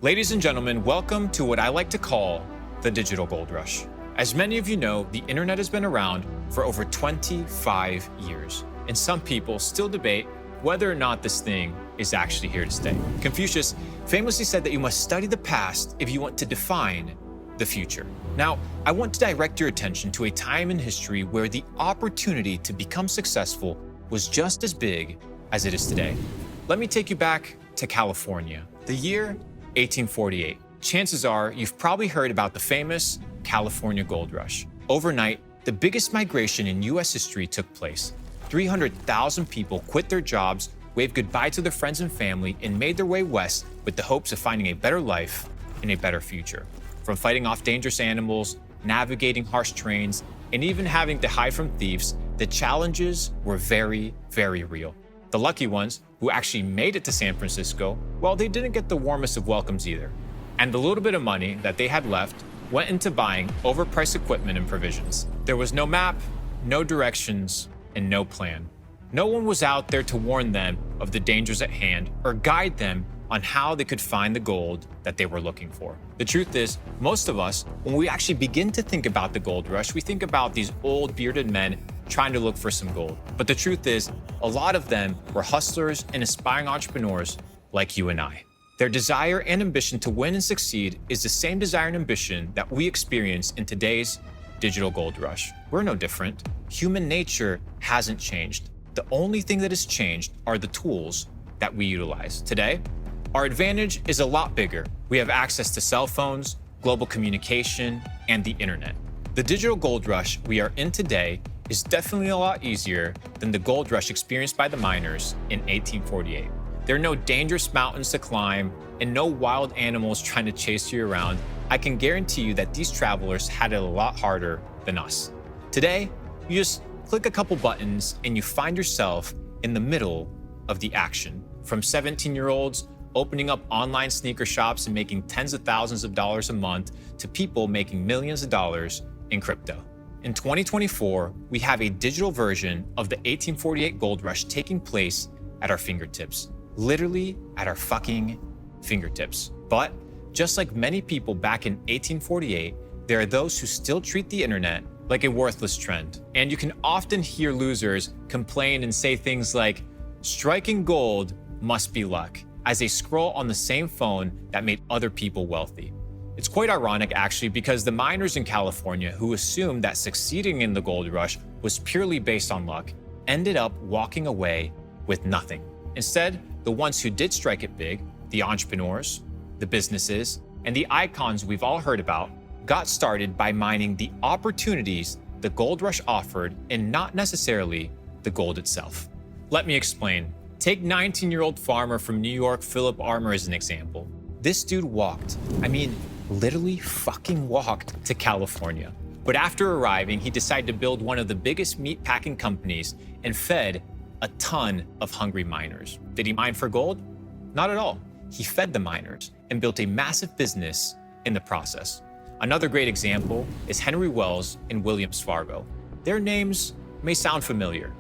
Ladies and gentlemen, welcome to what I like to call the digital gold rush. As many of you know, the internet has been around for over 25 years, and some people still debate whether or not this thing is actually here to stay. Confucius famously said that you must study the past if you want to define the future. Now, I want to direct your attention to a time in history where the opportunity to become successful was just as big as it is today. Let me take you back to California, the year 1848. Chances are you've probably heard about the famous California gold rush. Overnight, the biggest migration in U.S. history took place. 300,000 people quit their jobs, waved goodbye to their friends and family, and made their way west with the hopes of finding a better life and a better future. From fighting off dangerous animals, navigating harsh terrains, and even having to hide from thieves, the challenges were very, very real. The lucky ones, who actually made it to San Francisco, well, they didn't get the warmest of welcomes either. And the little bit of money that they had left went into buying overpriced equipment and provisions. There was no map, no directions, and no plan. No one was out there to warn them of the dangers at hand or guide them on how they could find the gold that they were looking for. The truth is, most of us, when we actually begin to think about the gold rush, we think about these old bearded men trying to look for some gold. But the truth is, a lot of them were hustlers and aspiring entrepreneurs like you and I. Their desire and ambition to win and succeed is the same desire and ambition that we experience in today's digital gold rush. We're no different. Human nature hasn't changed. The only thing that has changed are the tools that we utilize. Today, our advantage is a lot bigger. We have access to cell phones, global communication, and the internet. The digital gold rush we are in today is definitely a lot easier than the gold rush experienced by the miners in 1848. There are no dangerous mountains to climb and no wild animals trying to chase you around. I can guarantee you that these travelers had it a lot harder than us. Today, you just click a couple buttons and you find yourself in the middle of the action. From 17-year-olds opening up online sneaker shops and making tens of thousands of dollars a month to people making millions of dollars in crypto. In 2024, we have a digital version of the 1848 gold rush taking place at our fingertips, literally at our fucking fingertips. But just like many people back in 1848, there are those who still treat the internet like a worthless trend. And you can often hear losers complain and say things like, striking gold must be luck, as they scroll on the same phone that made other people wealthy. It's quite ironic, actually, because the miners in California who assumed that succeeding in the gold rush was purely based on luck ended up walking away with nothing. Instead, the ones who did strike it big, the entrepreneurs, the businesses, and the icons we've all heard about, got started by mining the opportunities the gold rush offered and not necessarily the gold itself. Let me explain. Take 19-year-old farmer from New York, Philip Armour, as an example. This dude walked, literally fucking walked to California. But after arriving, he decided to build one of the biggest meat packing companies and fed a ton of hungry miners. Did he mine for gold? Not at all. He fed the miners and built a massive business in the process. Another great example is Henry Wells and Williams Fargo. Their names may sound familiar.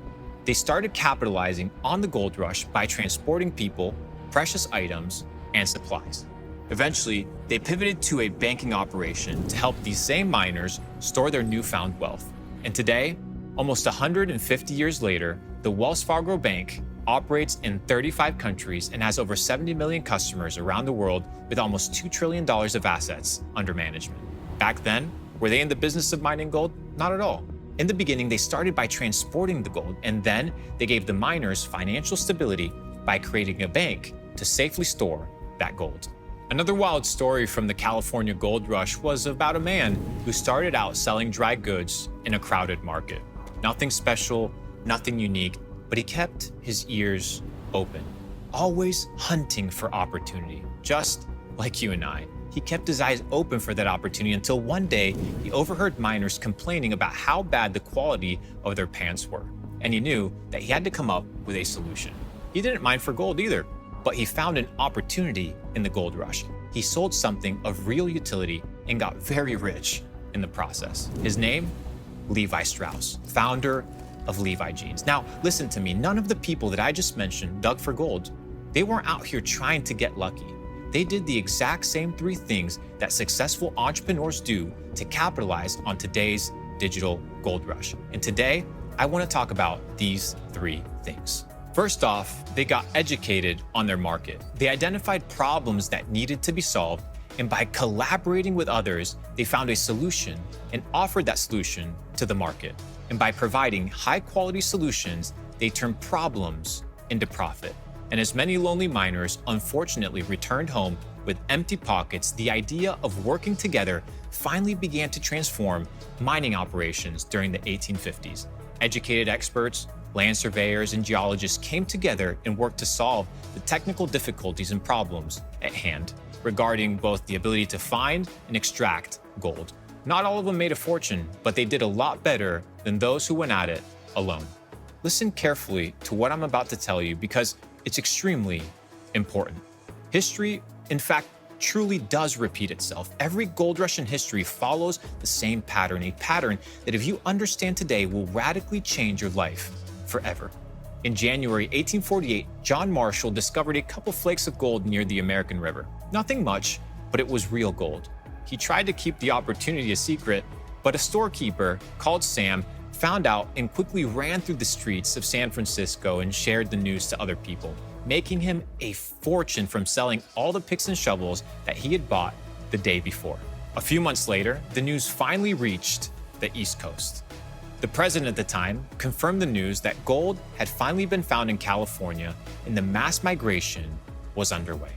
They started capitalizing on the gold rush by transporting people, precious items, and supplies. Eventually, they pivoted to a banking operation to help these same miners store their newfound wealth. And today, almost 150 years later, the Wells Fargo Bank operates in 35 countries and has over 70 million customers around the world with almost $2 trillion of assets under management. Back then, were they in the business of mining gold? Not at all. In the beginning, they started by transporting the gold, and then they gave the miners financial stability by creating a bank to safely store that gold. Another wild story from the California gold rush was about a man who started out selling dry goods in a crowded market. Nothing special, nothing unique, but he kept his ears open, always hunting for opportunity, just like you and I. He kept his eyes open for that opportunity until one day he overheard miners complaining about how bad the quality of their pants were. And he knew that he had to come up with a solution. He didn't mine for gold either, but he found an opportunity in the gold rush. He sold something of real utility and got very rich in the process. His name? Levi Strauss, founder of Levi Jeans. Now, listen to me, none of the people that I just mentioned dug for gold. They weren't out here trying to get lucky. they did the exact same 3 things that successful entrepreneurs do to capitalize on today's digital gold rush. And today, I want to talk about these 3 things. First off, they got educated on their market. They identified problems that needed to be solved, and by collaborating with others, they found a solution and offered that solution to the market. And by providing high-quality solutions, they turned problems into profit. And as many lonely miners unfortunately returned home with empty pockets, the idea of working together finally began to transform mining operations during the 1850s. Educated experts, land surveyors, and geologists came together and worked to solve the technical difficulties and problems at hand regarding both the ability to find and extract gold. Not all of them made a fortune, but they did a lot better than those who went at it alone. Listen carefully to what I'm about to tell you because it's extremely important. History, in fact, truly does repeat itself. Every gold rush in history follows the same pattern, a pattern that if you understand today will radically change your life forever. In January 1848, John Marshall discovered a couple flakes of gold near the American River. Nothing much, but it was real gold. He tried to keep the opportunity a secret, but a storekeeper called Sam found out and quickly ran through the streets of San Francisco and shared the news to other people, making him a fortune from selling all the picks and shovels that he had bought the day before. A few months later, the news finally reached the East Coast. The president at the time confirmed the news that gold had finally been found in California and the mass migration was underway.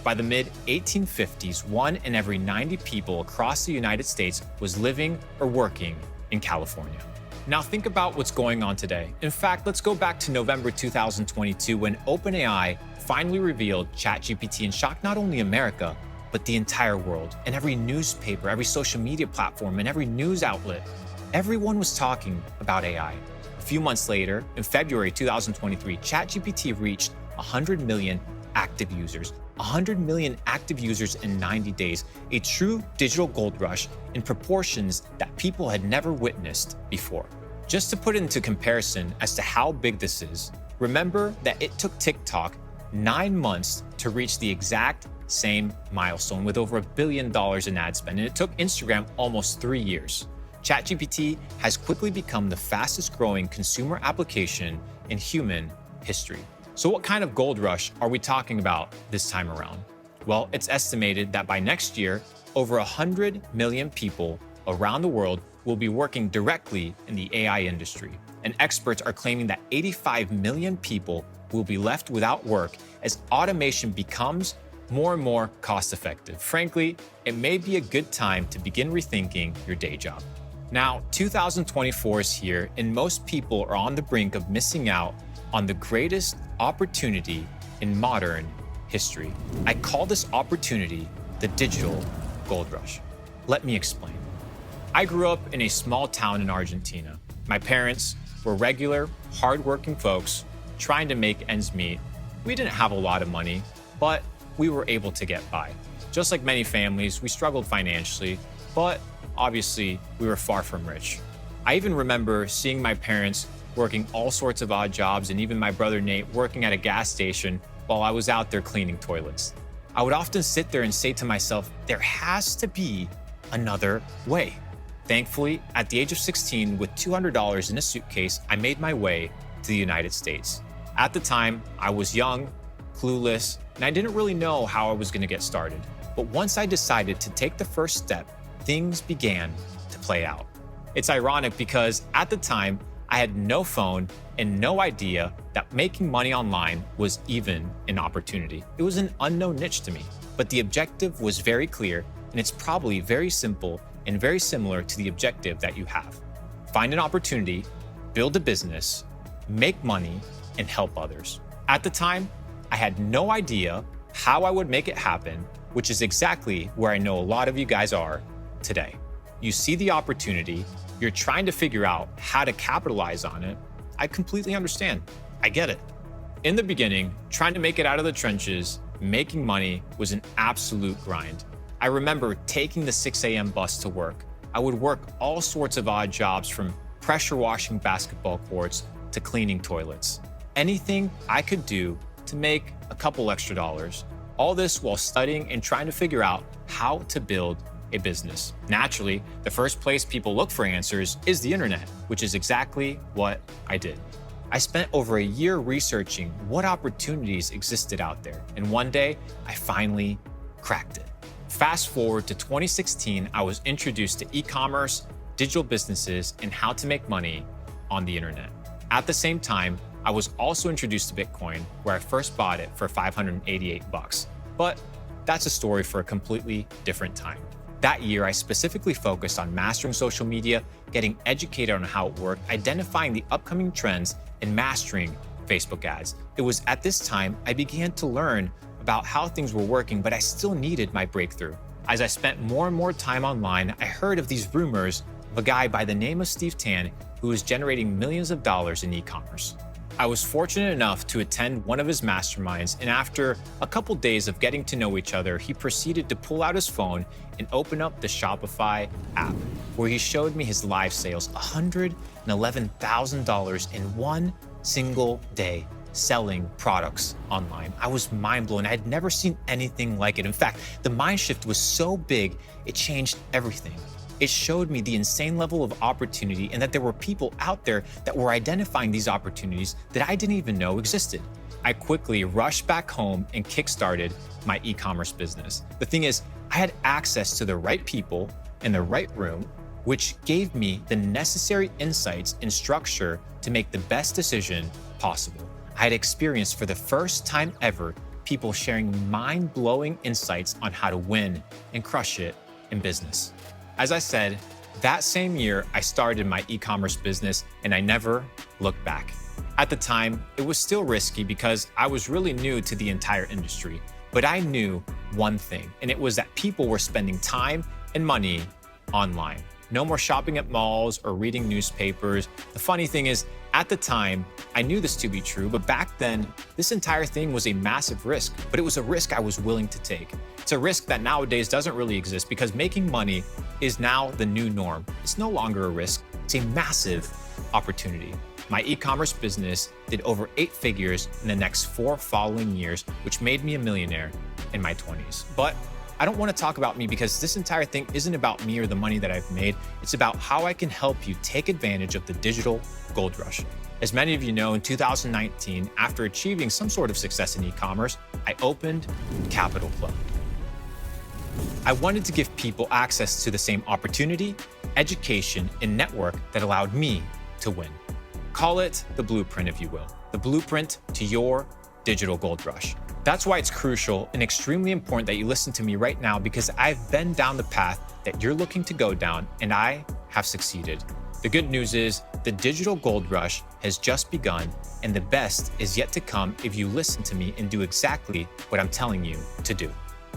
By the mid-1850s, 1 in every 90 people across the United States was living or working in California. Now think about what's going on today. In fact, let's go back to November 2022 when OpenAI finally revealed ChatGPT and shocked not only America, but the entire world. And every newspaper, every social media platform, and every news outlet, everyone was talking about AI. A few months later, in February 2023, ChatGPT reached 100 million active users. 100 million active users in 90 days, a true digital gold rush in proportions that people had never witnessed before. Just to put it into comparison as to how big this is, remember that it took TikTok 9 months to reach the exact same milestone with over $1 billion in ad spend, and it took Instagram almost 3 years. ChatGPT has quickly become the fastest growing consumer application in human history. So what kind of gold rush are we talking about this time around? Well, it's estimated that by next year, over 100 million people around the world will be working directly in the AI industry. And experts are claiming that 85 million people will be left without work as automation becomes more and more cost-effective. Frankly, it may be a good time to begin rethinking your day job. Now, 2024 is here, and most people are on the brink of missing out on the greatest opportunity in modern history. I call this opportunity the digital gold rush. Let me explain. I grew up in a small town in Argentina. My parents were regular, hardworking folks trying to make ends meet. We didn't have a lot of money, but we were able to get by. Just like many families, we struggled financially, but obviously we were far from rich. I even remember seeing my parents working all sorts of odd jobs, and even my brother Nate working at a gas station while I was out there cleaning toilets. I would often sit there and say to myself, there has to be another way. Thankfully, at the age of 16, with $200 in a suitcase, I made my way to the United States. At the time, I was young, clueless, and I didn't really know how I was going to get started. But once I decided to take the first step, things began to play out. It's ironic because at the time, I had no phone and no idea that making money online was even an opportunity. It was an unknown niche to me, but the objective was very clear, and it's probably very simple and very similar to the objective that you have. Find an opportunity, build a business, make money, and help others. At the time, I had no idea how I would make it happen, which is exactly where I know a lot of you guys are today. You see the opportunity, you're trying to figure out how to capitalize on it. I completely understand. I get it. In the beginning, trying to make it out of the trenches, making money was an absolute grind. I remember taking the 6 a.m. bus to work. I would work all sorts of odd jobs, from pressure washing basketball courts to cleaning toilets. Anything I could do to make a couple extra dollars, All this while studying and trying to figure out how to build a business. Naturally, the first place people look for answers is the internet, which is exactly what I did. I spent over a year researching what opportunities existed out there, and one day I finally cracked it. Fast forward to 2016, I was introduced to e-commerce, digital businesses, and how to make money on the internet. At the same time, I was also introduced to Bitcoin, where I first bought it for $588. But that's a story for a completely different time. That year, I specifically focused on mastering social media, getting educated on how it worked, identifying the upcoming trends, and mastering Facebook ads. It was at this time I began to learn about how things were working, but I still needed my breakthrough. As I spent more and more time online, I heard of these rumors of a guy by the name of Steve Tan who was generating millions of dollars in e-commerce. I was fortunate enough to attend one of his masterminds, and after a couple days of getting to know each other, he proceeded to pull out his phone and open up the Shopify app, where he showed me his live sales, $111,000 in one single day selling products online. I was mind blown. I had never seen anything like it. In fact, the mind shift was so big, it changed everything. It showed me the insane level of opportunity and that there were people out there that were identifying these opportunities that I didn't even know existed. I quickly rushed back home and kickstarted my e-commerce business. The thing is, I had access to the right people in the right room, which gave me the necessary insights and structure to make the best decision possible. I had experienced for the first time ever people sharing mind-blowing insights on how to win and crush it in business. As I said, that same year, I started my e-commerce business and I never looked back. At the time, it was still risky because I was really new to the entire industry, but I knew one thing, and it was that people were spending time and money online. No more shopping at malls or reading newspapers. The funny thing is, at the time, I knew this to be true, but back then, this entire thing was a massive risk, but it was a risk I was willing to take. It's a risk that nowadays doesn't really exist because making money is now the new norm. It's no longer a risk, it's a massive opportunity. My e-commerce business did over 8 figures in the next 4 following years, which made me a millionaire in my 20s. But I don't want to talk about me because this entire thing isn't about me or the money that I've made. It's about how I can help you take advantage of the digital gold rush. As many of you know, in 2019, after achieving some sort of success in e-commerce, I opened Capital Club. I wanted to give people access to the same opportunity, education, and network that allowed me to win. Call it the blueprint, if you will, the blueprint to your digital gold rush. That's why it's crucial and extremely important that you listen to me right now, because I've been down the path that you're looking to go down and I have succeeded. The good news is the digital gold rush has just begun and the best is yet to come if you listen to me and do exactly what I'm telling you to do.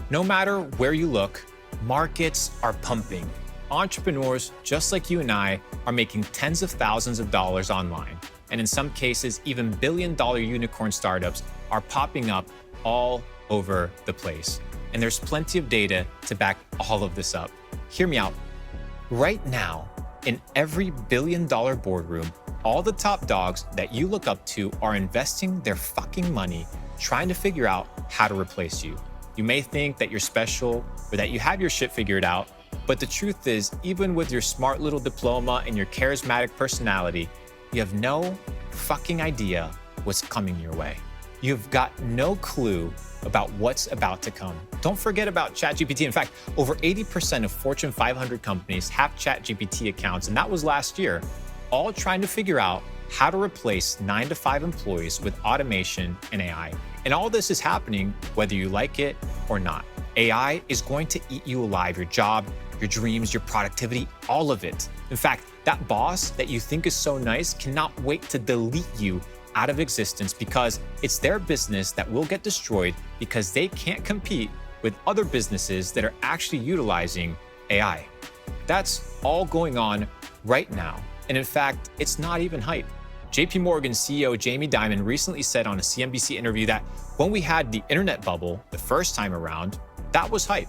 No matter where you look, markets are pumping. Entrepreneurs, just like you and I, are making tens of thousands of dollars online. And in some cases, even billion-dollar unicorn startups are popping up all over the place. And there's plenty of data to back all of this up. Hear me out. Right now, in every billion-dollar boardroom, all the top dogs that you look up to are investing their fucking money trying to figure out how to replace you. You may think that you're special or that you have your shit figured out, but the truth is, even with your smart little diploma and your charismatic personality, you have no fucking idea what's coming your way. You've got no clue about what's about to come. Don't forget about ChatGPT. In fact, over 80% of Fortune 500 companies have ChatGPT accounts, and that was last year, all trying to figure out how to replace 9-to-5 employees with automation and AI. And all this is happening whether you like it or not. AI is going to eat you alive, your job, your dreams, your productivity, all of it. In fact, that boss that you think is so nice cannot wait to delete you out of existence because it's their business that will get destroyed because they can't compete with other businesses that are actually utilizing AI. That's all going on right now. And in fact, it's not even hype. JP Morgan CEO Jamie Dimon recently said on a CNBC interview that when we had the internet bubble the first time around, that was hype.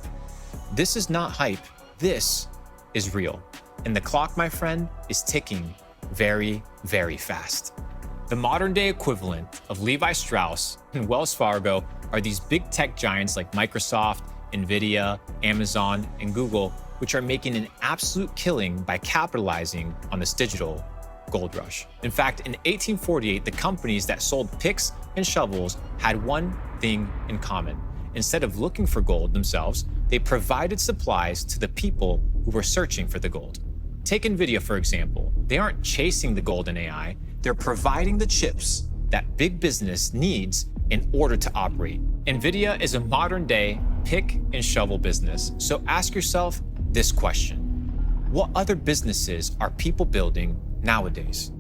This is not hype. This is real. And the clock, my friend, is ticking very, very fast. The modern day equivalent of Levi Strauss and Wells Fargo are these big tech giants like Microsoft, Nvidia, Amazon, and Google, which are making an absolute killing by capitalizing on this digital gold rush. In fact, in 1848, the companies that sold picks and shovels had one thing in common. Instead of looking for gold themselves, they provided supplies to the people who were searching for the gold. Take Nvidia, for example. They aren't chasing the gold in AI, they're providing the chips that big business needs in order to operate. Nvidia is a modern day pick and shovel business. So ask yourself this question: what other businesses are people building nowadays?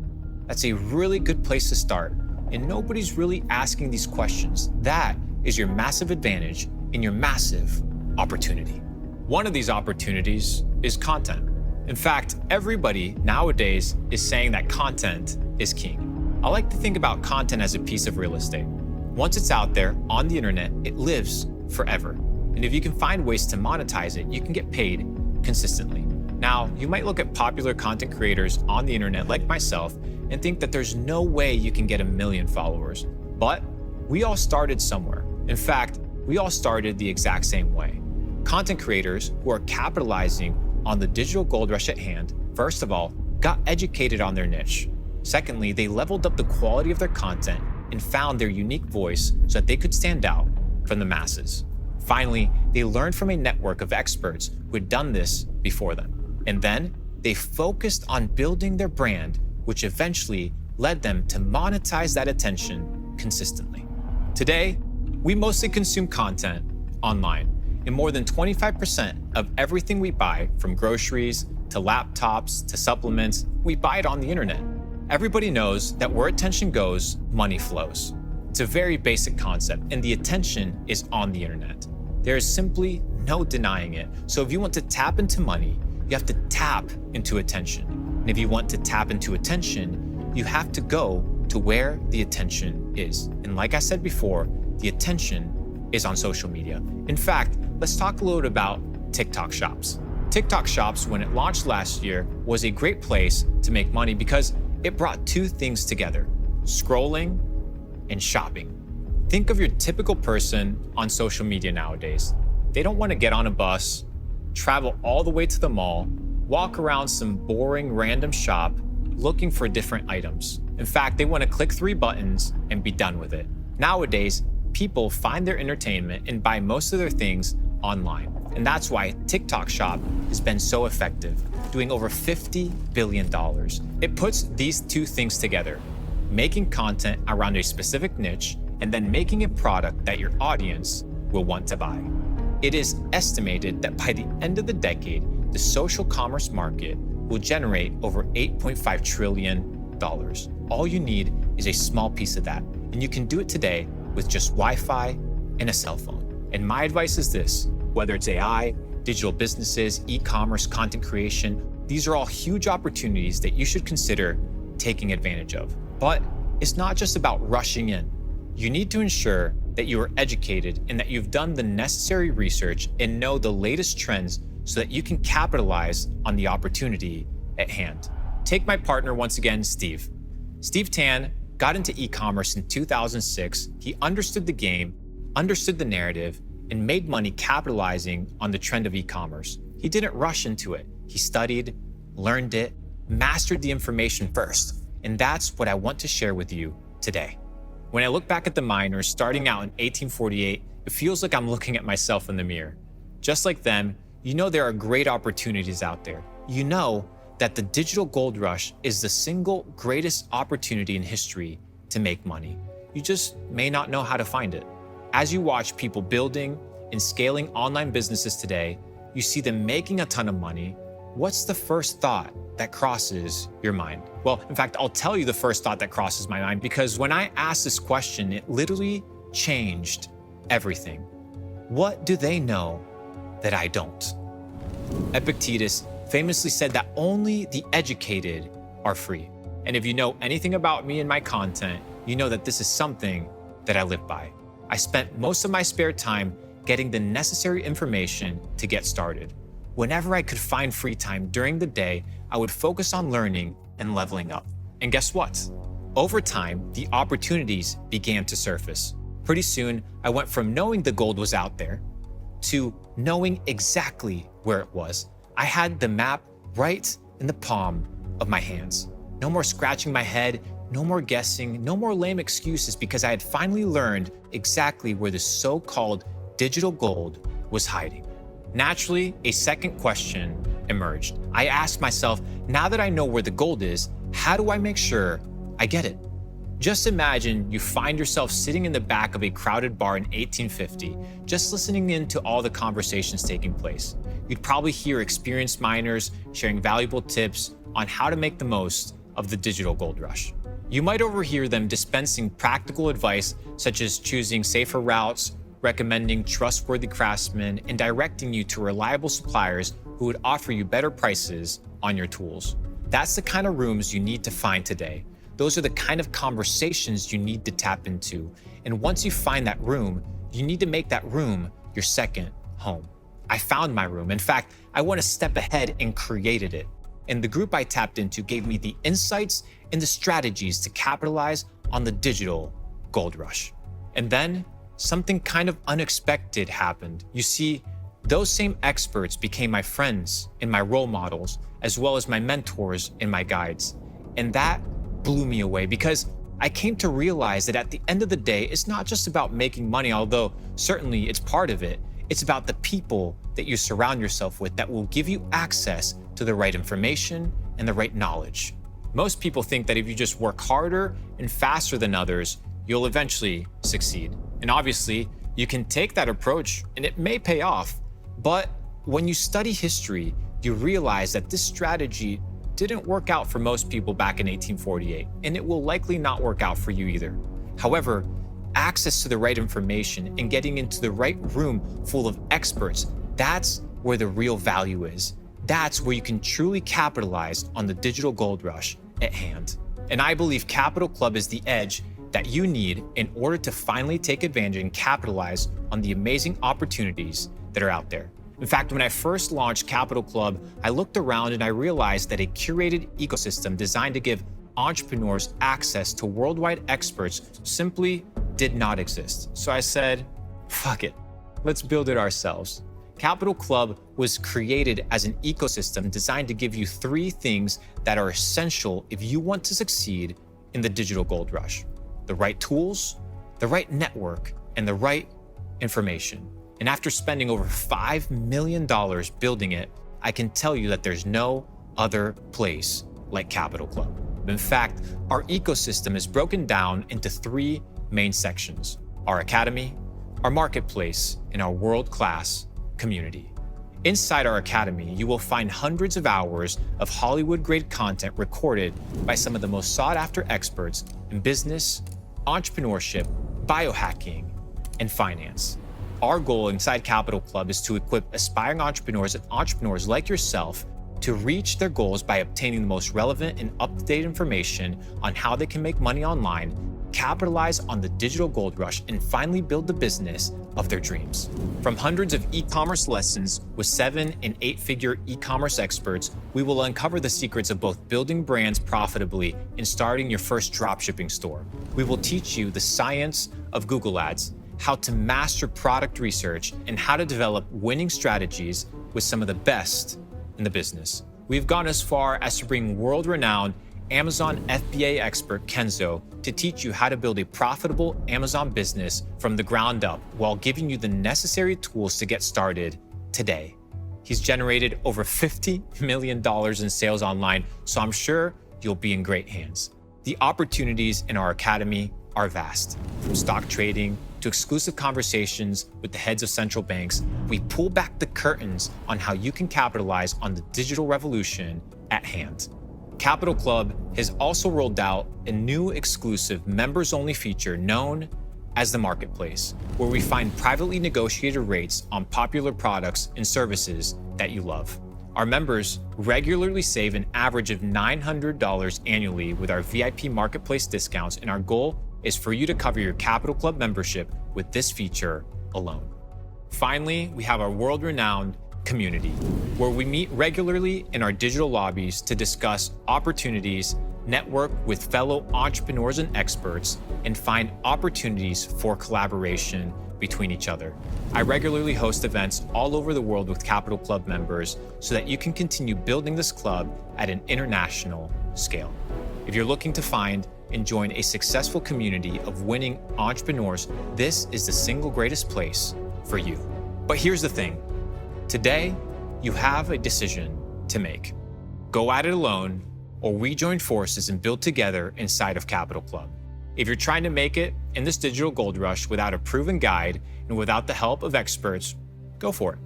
That's a really good place to start. And nobody's really asking these questions. That is your massive advantage and your massive opportunity. One of these opportunities is content. In fact, everybody nowadays is saying that content is king. I like to think about content as a piece of real estate. Once it's out there on the internet, it lives forever. And if you can find ways to monetize it, you can get paid consistently. Now, you might look at popular content creators on the internet like myself and think that there's no way you can get 1 million followers. But we all started somewhere. In fact, we all started the exact same way. Content creators who are capitalizing on the digital gold rush at hand, first of all, got educated on their niche. Secondly, they leveled up the quality of their content and found their unique voice so that they could stand out from the masses. Finally, they learned from a network of experts who had done this before them. And then they focused on building their brand, which eventually led them to monetize that attention consistently. Today, we mostly consume content online. And more than 25% of everything we buy, from groceries to laptops to supplements, we buy it on the internet. Everybody knows that where attention goes, money flows. It's a very basic concept, and the attention is on the internet. There is simply no denying it. So if you want to tap into money, you have to tap into attention. And if you want to tap into attention, you have to go to where the attention is. And like I said before, the attention is on social media. In fact, let's talk a little bit about TikTok shops. TikTok shops, when it launched last year, was a great place to make money because it brought two things together: scrolling and shopping. Think of your typical person on social media nowadays. They don't want to get on a bus, travel all the way to the mall, walk around some boring random shop looking for different items. In fact, they want to click 3 buttons and be done with it. Nowadays, people find their entertainment and buy most of their things online. And that's why TikTok Shop has been so effective, doing over $50 billion. It puts these two things together: making content around a specific niche and then making a product that your audience will want to buy. It is estimated that by the end of the decade, the social commerce market will generate over $8.5 trillion. All you need is a small piece of that, and you can do it today with just Wi-Fi and a cell phone. And my advice is this: whether it's AI, digital businesses, e-commerce, content creation, these are all huge opportunities that you should consider taking advantage of. But it's not just about rushing in. You need to ensure that you are educated and that you've done the necessary research and know the latest trends so that you can capitalize on the opportunity at hand. Take my partner once again, Steve. Steve Tan got into e-commerce in 2006. He understood the game, understood the narrative, and made money capitalizing on the trend of e-commerce. He didn't rush into it. He studied, learned it, mastered the information first. And that's what I want to share with you today. When I look back at the miners starting out in 1848, it feels like I'm looking at myself in the mirror. Just like them, you know there are great opportunities out there. You know that the digital gold rush is the single greatest opportunity in history to make money. You just may not know how to find it. As you watch people building and scaling online businesses today, you see them making a ton of money. What's the first thought that crosses your mind? Well, in fact, I'll tell you the first thought that crosses my mind, because when I asked this question, it literally changed everything. What do they know that I don't? Epictetus famously said that only the educated are free. And if you know anything about me and my content, you know that this is something that I live by. I spent most of my spare time getting the necessary information to get started. Whenever I could find free time during the day, I would focus on learning and leveling up. And guess what? Over time, the opportunities began to surface. Pretty soon, I went from knowing the gold was out there to knowing exactly where it was. I had the map right in the palm of my hands. No more scratching my head, no more guessing, no more lame excuses, because I had finally learned exactly where the so-called digital gold was hiding. Naturally, a second question emerged. I asked myself, now that I know where the gold is, how do I make sure I get it? Just imagine you find yourself sitting in the back of a crowded bar in 1850, just listening in to all the conversations taking place. You'd probably hear experienced miners sharing valuable tips on how to make the most of the digital gold rush. You might overhear them dispensing practical advice, such as choosing safer routes, recommending trustworthy craftsmen, and directing you to reliable suppliers who would offer you better prices on your tools. That's the kind of rooms you need to find today. Those are the kind of conversations you need to tap into. And once you find that room, you need to make that room your second home. I found my room. In fact, I went a step ahead and created it. And the group I tapped into gave me the insights and the strategies to capitalize on the digital gold rush. And then something kind of unexpected happened. You see, those same experts became my friends and my role models, as well as my mentors and my guides. And that blew me away, because I came to realize that at the end of the day, it's not just about making money, although certainly it's part of it. It's about the people that you surround yourself with that will give you access to the right information and the right knowledge. Most people think that if you just work harder and faster than others, you'll eventually succeed. And obviously, you can take that approach and it may pay off. But when you study history, you realize that this strategy didn't work out for most people back in 1848, and it will likely not work out for you either. However, access to the right information and getting into the right room full of experts, that's where the real value is. That's where you can truly capitalize on the digital gold rush at hand. And I believe Capital Club is the edge that you need in order to finally take advantage and capitalize on the amazing opportunities that are out there. In fact, when I first launched Capital Club, I looked around and I realized that a curated ecosystem designed to give entrepreneurs access to worldwide experts simply did not exist. So I said, fuck it, let's build it ourselves. Capital Club was created as an ecosystem designed to give you three things that are essential if you want to succeed in the digital gold rush: the right tools, the right network, and the right information. And after spending over $5 million building it, I can tell you that there's no other place like Capital Club. In fact, our ecosystem is broken down into three main sections: our academy, our marketplace, and our world-class community. Inside our academy, you will find hundreds of hours of Hollywood-grade content recorded by some of the most sought-after experts in business, entrepreneurship, biohacking, and finance. Our goal inside Capital Club is to equip aspiring entrepreneurs and entrepreneurs like yourself to reach their goals by obtaining the most relevant and up-to-date information on how they can make money online, capitalize on the digital gold rush, and finally build the business of their dreams. From hundreds of e-commerce lessons with 7- and 8-figure e-commerce experts, we will uncover the secrets of both building brands profitably and starting your first dropshipping store. We will teach you the science of Google Ads, how to master product research, and how to develop winning strategies with some of the best in the business. We've gone as far as to bring world-renowned Amazon FBA expert Kenzo to teach you how to build a profitable Amazon business from the ground up while giving you the necessary tools to get started today. He's generated over $50 million in sales online, so I'm sure you'll be in great hands. The opportunities in our academy are vast. From stock trading to exclusive conversations with the heads of central banks, we pull back the curtains on how you can capitalize on the digital revolution at hand. Capital Club has also rolled out a new exclusive members-only feature known as the Marketplace, where we find privately negotiated rates on popular products and services that you love. Our members regularly save an average of $900 annually with our VIP Marketplace discounts, and our goal is for you to cover your Capital Club membership with this feature alone. Finally, we have our world-renowned community, where we meet regularly in our digital lobbies to discuss opportunities, network with fellow entrepreneurs and experts, and find opportunities for collaboration between each other. I regularly host events all over the world with Capital Club members so that you can continue building this club at an international scale. If you're looking to find and join a successful community of winning entrepreneurs, this is the single greatest place for you. But here's the thing. Today, you have a decision to make. Go at it alone, or we join forces and build together inside of Capital Club. If you're trying to make it in this digital gold rush without a proven guide and without the help of experts, go for it.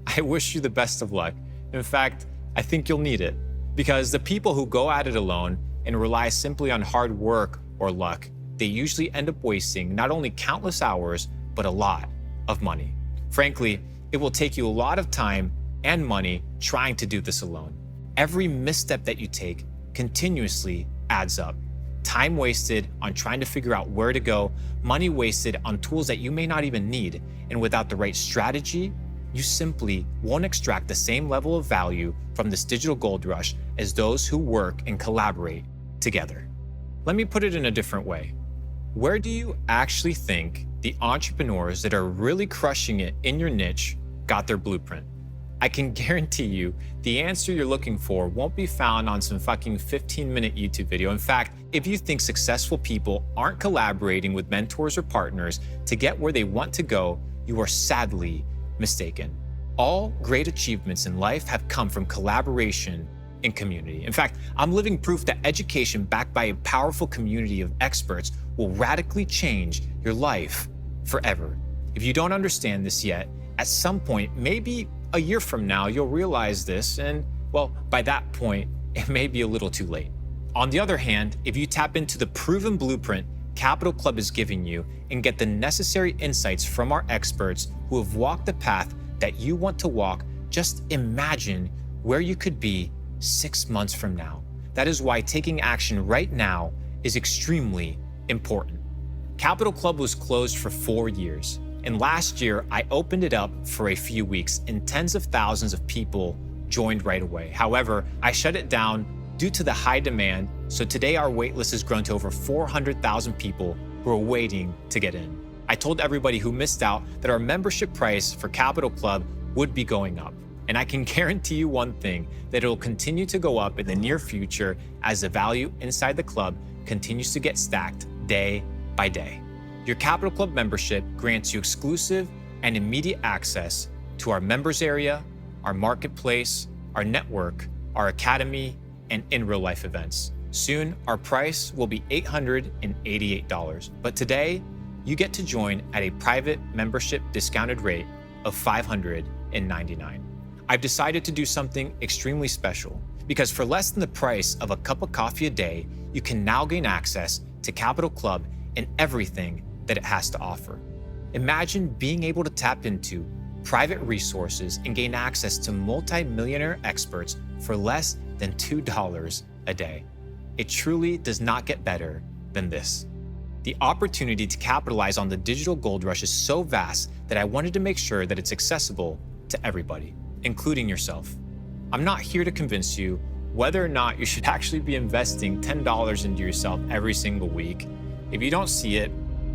I wish you the best of luck. In fact, I think you'll need it, because the people who go at it alone and rely simply on hard work or luck, they usually end up wasting not only countless hours, but a lot of money. Frankly, it will take you a lot of time and money trying to do this alone. Every misstep that you take continuously adds up. Time wasted on trying to figure out where to go, money wasted on tools that you may not even need, and without the right strategy, you simply won't extract the same level of value from this digital gold rush as those who work and collaborate together. Let me put it in a different way. Where do you actually think the entrepreneurs that are really crushing it in your niche got their blueprint? I can guarantee you the answer you're looking for won't be found on some fucking 15-minute YouTube video. In fact, if you think successful people aren't collaborating with mentors or partners to get where they want to go, you are sadly mistaken. All great achievements in life have come from collaboration and community. In fact, I'm living proof that education backed by a powerful community of experts will radically change your life forever. If you don't understand this yet, at some point, maybe a year from now, you'll realize this, and well, by that point, it may be a little too late. On the other hand, if you tap into the proven blueprint Capital Club is giving you and get the necessary insights from our experts who have walked the path that you want to walk, just imagine where you could be 6 months from now. That is why taking action right now is extremely important. Capital Club was closed for 4 years. And last year, I opened it up for a few weeks and tens of thousands of people joined right away. However, I shut it down due to the high demand. So today our waitlist has grown to over 400,000 people who are waiting to get in. I told everybody who missed out that our membership price for Capital Club would be going up. And I can guarantee you one thing, that it will continue to go up in the near future as the value inside the club continues to get stacked day by day. Your Capital Club membership grants you exclusive and immediate access to our members area, our marketplace, our network, our academy, and in real life events. Soon, our price will be $888, but today, you get to join at a private membership discounted rate of $599. I've decided to do something extremely special, because for less than the price of a cup of coffee a day, you can now gain access to Capital Club and everything that it has to offer. Imagine being able to tap into private resources and gain access to multi-millionaire experts for less than $2 a day. It truly does not get better than this. The opportunity to capitalize on the digital gold rush is so vast that I wanted to make sure that it's accessible to everybody, including yourself. I'm not here to convince you whether or not you should actually be investing $10 into yourself every single week. If you don't see it,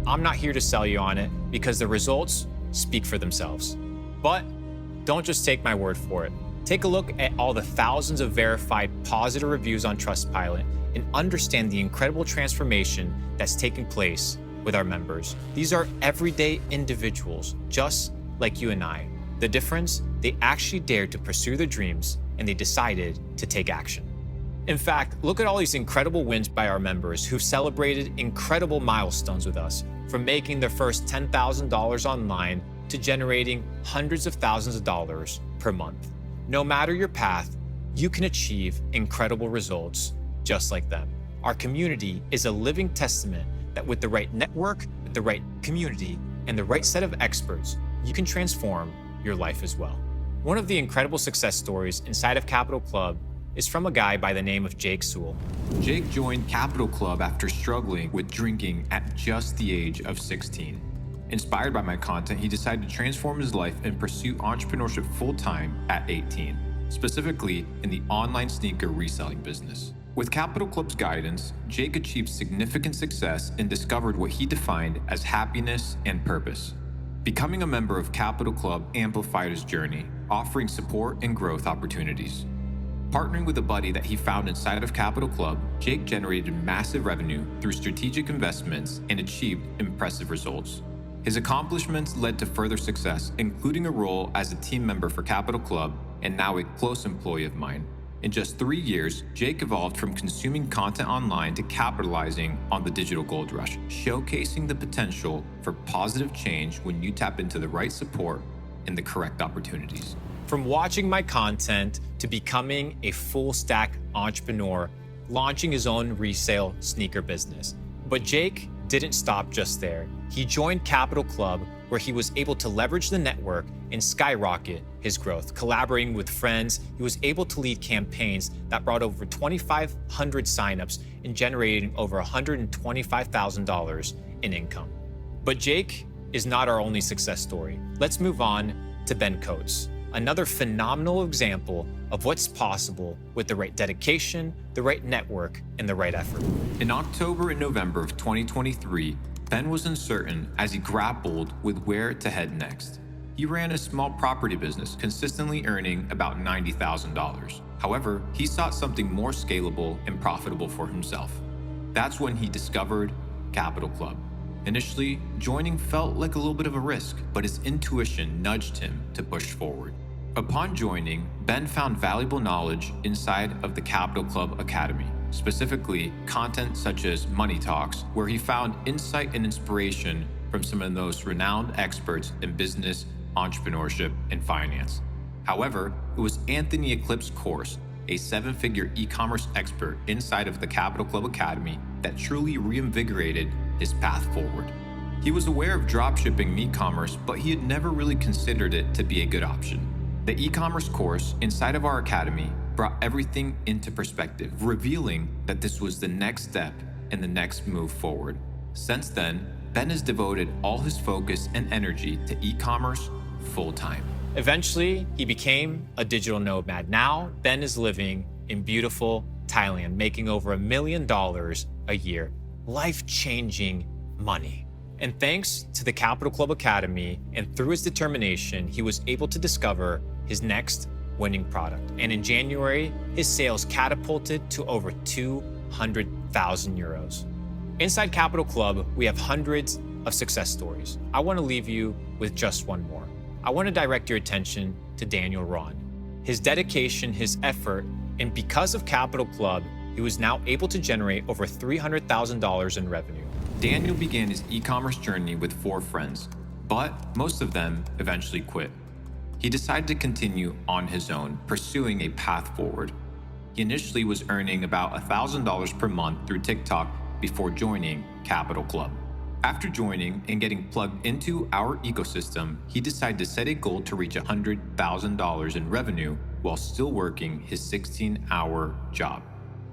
I'm not here to sell you on it, because the results speak for themselves. But don't just take my word for it. Take a look at all the thousands of verified positive reviews on Trustpilot and understand the incredible transformation that's taking place with our members. These are everyday individuals, just like you and I. The difference, they actually dared to pursue their dreams and they decided to take action. In fact, look at all these incredible wins by our members who've celebrated incredible milestones with us, from making their first $10,000 online to generating hundreds of thousands of dollars per month. No matter your path, you can achieve incredible results just like them. Our community is a living testament that with the right network, with the right community, and the right set of experts, you can transform your life as well. One of the incredible success stories inside of Capital Club is from a guy by the name of Jake Sewell. Jake joined Capital Club after struggling with drinking at just the age of 16. Inspired by my content, he decided to transform his life and pursue entrepreneurship full-time at 18, specifically in the online sneaker reselling business. With Capital Club's guidance, Jake achieved significant success and discovered what he defined as happiness and purpose. Becoming a member of Capital Club amplified his journey, offering support and growth opportunities. Partnering with a buddy that he found inside of Capital Club, Jake generated massive revenue through strategic investments and achieved impressive results. His accomplishments led to further success, including a role as a team member for Capital Club and now a close employee of mine. In just 3 years, Jake evolved from consuming content online to capitalizing on the digital gold rush, showcasing the potential for positive change when you tap into the right support and the correct opportunities. From watching my content to becoming a full-stack entrepreneur, launching his own resale sneaker business. But Jake didn't stop just there. He joined Capital Club, where he was able to leverage the network and skyrocket his growth. Collaborating with friends, he was able to lead campaigns that brought over 2,500 signups and generating over $125,000 in income. But Jake is not our only success story. Let's move on to Ben Coates, another phenomenal example of what's possible with the right dedication, the right network, and the right effort. In October and November of 2023, Ben was uncertain as he grappled with where to head next. He ran a small property business, consistently earning about $90,000. However, he sought something more scalable and profitable for himself. That's when he discovered Capital Club. Initially, joining felt like a little bit of a risk, but his intuition nudged him to push forward. Upon joining, Ben found valuable knowledge inside of the Capital Club Academy, specifically content such as Money Talks, where he found insight and inspiration from some of the most renowned experts in business, entrepreneurship, and finance. However, it was Anthony Eclipse's course, a 7-figure e-commerce expert inside of the Capital Club Academy, that truly reinvigorated his path forward. He was aware of dropshipping and e-commerce, but he had never really considered it to be a good option. The e-commerce course inside of our academy brought everything into perspective, revealing that this was the next step and the next move forward. Since then, Ben has devoted all his focus and energy to e-commerce full-time. Eventually, he became a digital nomad. Now, Ben is living in beautiful Thailand, making over $1 million a year. Life-changing money. And thanks to the Capital Club Academy and through his determination, he was able to discover his next winning product. And in January, his sales catapulted to over 200,000 euros. Inside Capital Club, we have hundreds of success stories. I want to leave you with just one more. I want to direct your attention to Daniel Ron. His dedication, his effort, and because of Capital Club, he was now able to generate over $300,000 in revenue. Daniel began his e-commerce journey with 4 friends, but most of them eventually quit. He decided to continue on his own, pursuing a path forward. He initially was earning about $1,000 per month through TikTok before joining Capital Club. After joining and getting plugged into our ecosystem, he decided to set a goal to reach $100,000 in revenue while still working his 16-hour job.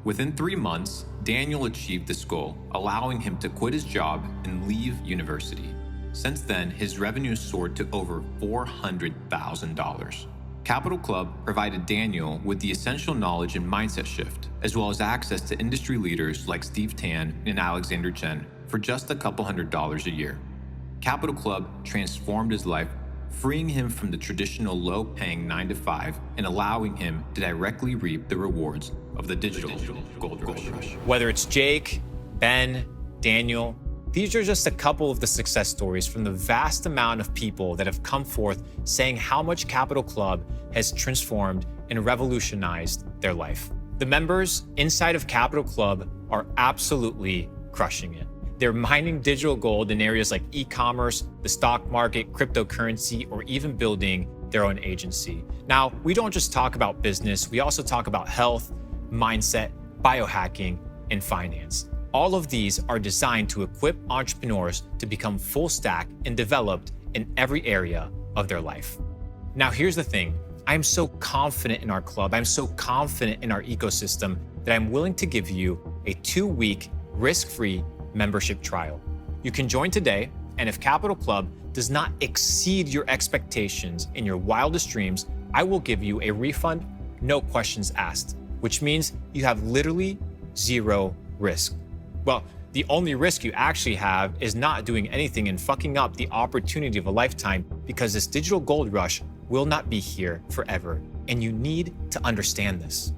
Within 3 months, Daniel achieved this goal, allowing him to quit his job and leave university. Since then, his revenue soared to over $400,000. Capital Club provided Daniel with the essential knowledge and mindset shift, as well as access to industry leaders like Steve Tan and Alexander Chen for just a couple $100s a year. Capital Club transformed his life, freeing him from the traditional low-paying 9-to-5 and allowing him to directly reap the rewards of the digital gold rush. Whether it's Jake, Ben, Daniel, these are just a couple of the success stories from the vast amount of people that have come forth saying how much Capital Club has transformed and revolutionized their life. The members inside of Capital Club are absolutely crushing it. They're mining digital gold in areas like e-commerce, the stock market, cryptocurrency, or even building their own agency. Now, we don't just talk about business, we also talk about health, mindset, biohacking, and finance. All of these are designed to equip entrepreneurs to become full stack and developed in every area of their life. Now, here's the thing. I'm so confident in our club, I'm so confident in our ecosystem that I'm willing to give you a 2-week risk-free membership trial. You can join today, and if Capital Club does not exceed your expectations in your wildest dreams, I will give you a refund, no questions asked, which means you have literally zero risk. Well, the only risk you actually have is not doing anything and fucking up the opportunity of a lifetime, because this digital gold rush will not be here forever, and you need to understand this.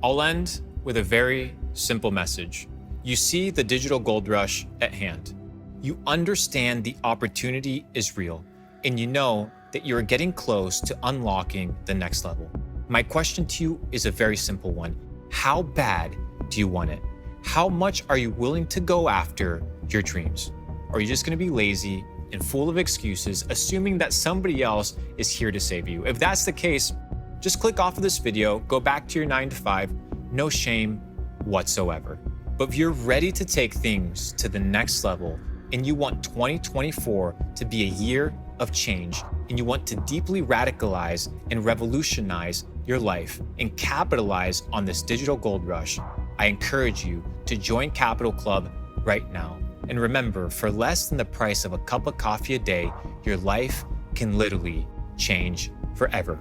I'll end with a very simple message. You see the digital gold rush at hand. You understand the opportunity is real, and you know that you're getting close to unlocking the next level. My question to you is a very simple one. How bad do you want it? How much are you willing to go after your dreams? Or are you just gonna be lazy and full of excuses, assuming that somebody else is here to save you? If that's the case, just click off of this video, go back to your 9 to 5, no shame whatsoever. But if you're ready to take things to the next level, and you want 2024 to be a year of change, and you want to deeply radicalize and revolutionize your life and capitalize on this digital gold rush, I encourage you to join Capital Club right now. And remember, for less than the price of a cup of coffee a day, your life can literally change forever.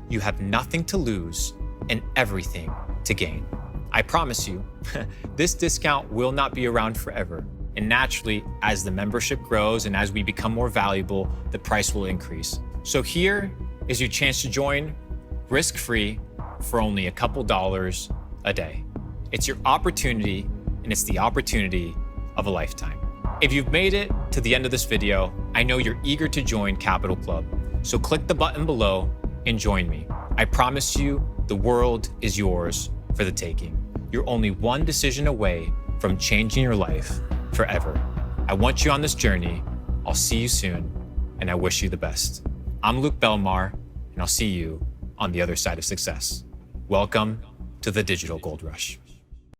You have nothing to lose and everything to gain. I promise you, this discount will not be around forever. And naturally, as the membership grows and as we become more valuable, the price will increase. So here is your chance to join risk-free for only a couple dollars a day. It's your opportunity, and it's the opportunity of a lifetime. If you've made it to the end of this video, I know you're eager to join Capital Club. So click the button below and join me. I promise you, the world is yours for the taking. You're only one decision away from changing your life forever. I want you on this journey. I'll see you soon, and I wish you the best. I'm Belmar, and I'll see you on the other side of success. Welcome to the Digital Gold Rush.